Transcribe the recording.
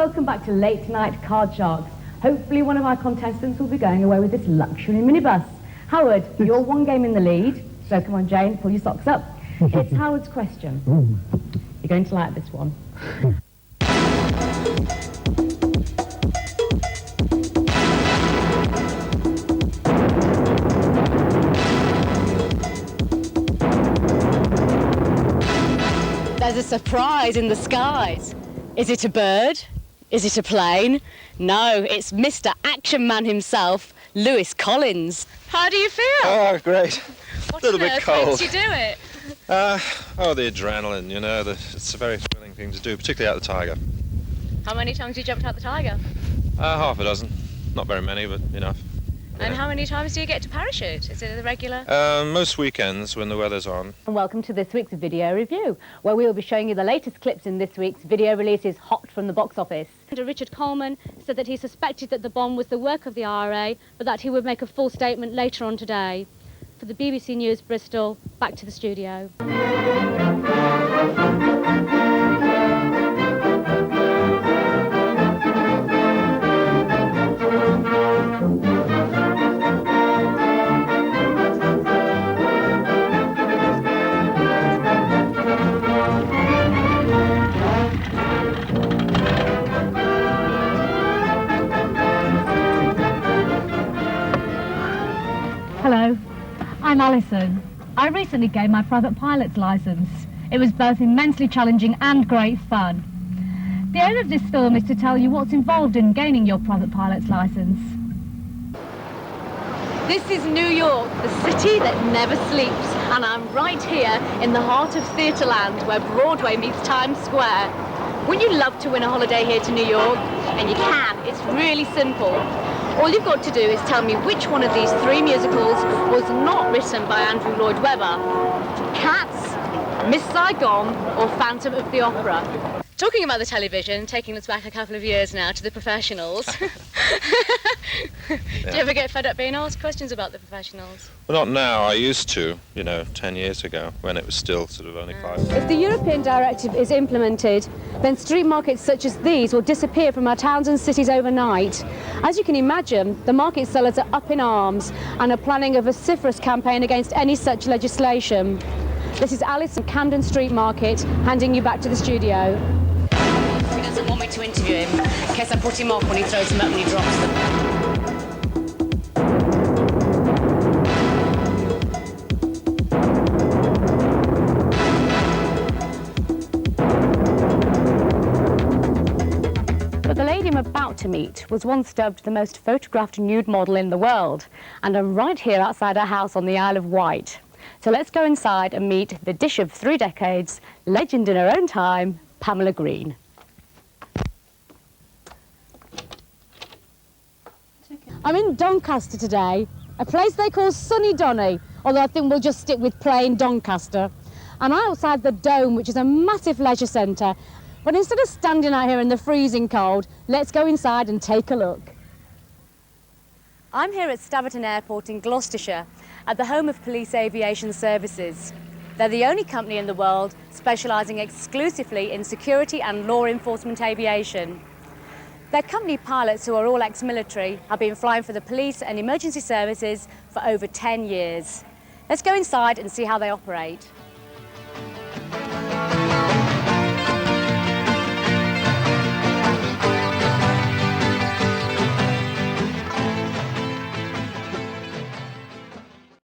welcome back to Late Night Card Sharks. Hopefully one of our contestants will be going away with this luxury minibus. Howard, you're one game in the lead, so come on Jane, pull your socks up. It's Howard's question. You're going to like this one. There's a surprise in the skies. Is it a bird? Is it a plane? No, it's Mr. Action Man himself, Lewis Collins. How do you feel? Oh, great. What a little bit cold. makes you do it? Oh, the adrenaline, you know, it's a very thrilling thing to do, particularly out the Tiger. How many times have you jumped out the Tiger? Half a dozen. Not very many, but enough. And how many times do you get to parachute? Is it a regular? Most weekends when the weather's on. And welcome to this week's video review, where we will be showing you the latest clips in this week's video releases hot from the box office. Richard Coleman said that he suspected that the bomb was the work of the IRA, but that he would make a full statement later on today. For the BBC News Bristol, back to the studio. Hello, I'm Alison. I recently gained my private pilot's licence. It was both immensely challenging and great fun. The aim of this film is to tell you what's involved in gaining your private pilot's licence. This is New York, the city that never sleeps, and I'm right here in the heart of Theatreland, where Broadway meets Times Square. Wouldn't you love to win a holiday here to New York? And you can. It's really simple. All you've got to do is tell me which one of these three musicals was not written by Andrew Lloyd Webber. Cats, Miss Saigon, or Phantom of the Opera. Talking about the television, taking us back a couple of years now to the professionals. Do you ever get fed up being asked questions about the professionals? Well, not now. I used to, 10 years ago, when it was still sort of only 5. If the European directive is implemented, then street markets such as these will disappear from our towns and cities overnight. As you can imagine, the market sellers are up in arms and are planning a vociferous campaign against any such legislation. This is Alice from Camden Street Market, handing you back to the studio. He doesn't want me to interview him, in case I put him off when he throws them up and he drops them. But the lady I'm about to meet was once dubbed the most photographed nude model in the world, and I'm right here outside her house on the Isle of Wight. So let's go inside and meet the dish of 3 decades, legend in her own time, Pamela Green. I'm in Doncaster today, a place they call Sunny Donny, although I think we'll just stick with plain Doncaster. I'm outside the Dome, which is a massive leisure centre, but instead of standing out here in the freezing cold, let's go inside and take a look. I'm here at Staverton Airport in Gloucestershire, at the home of Police Aviation Services. They're the only company in the world specialising exclusively in security and law enforcement aviation. Their company pilots, who are all ex-military, have been flying for the police and emergency services for over 10 years. Let's go inside and see how they operate.